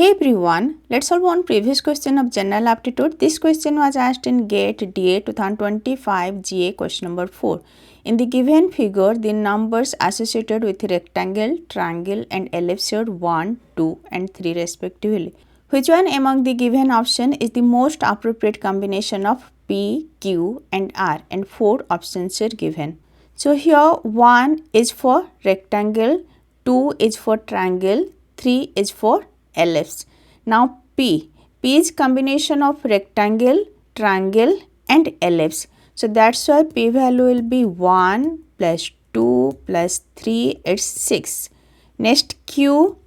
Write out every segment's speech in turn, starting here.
Hey everyone, let's solve one previous question of general aptitude. This question was asked in GATE DA 2025 GA question number 4. In the given figure, the numbers associated with rectangle, triangle and ellipse are 1, 2 and 3 respectively. Which one among the given option is the most appropriate combination of P, Q and R, and 4 options are given. So here 1 is for rectangle, 2 is for triangle, 3 is for ellipse. Now P is combination of rectangle, triangle and ellipse. So that's why P value will be 1 plus 2 plus 3 is 6. Next Q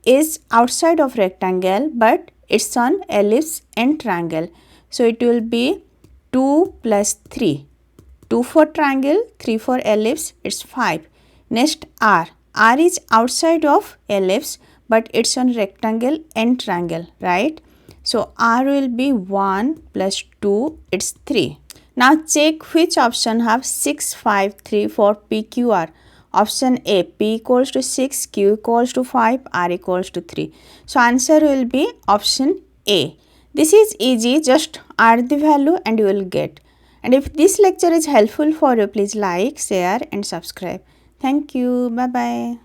is outside of rectangle but it's on ellipse and triangle. So it will be 2 plus 3. 2 for triangle, 3 for ellipse, it's 5. Next R is outside of ellipse but it's on rectangle and triangle, right? So R will be 1 plus 2, it's 3. Now check which option have 6, 5, 3 for PQR. Option A, P equals to 6, Q equals to 5, R equals to 3. So answer will be option A. This is easy, just add the value and you will get. And if this lecture is helpful for you, please like, share and subscribe. Thank you. Bye-bye.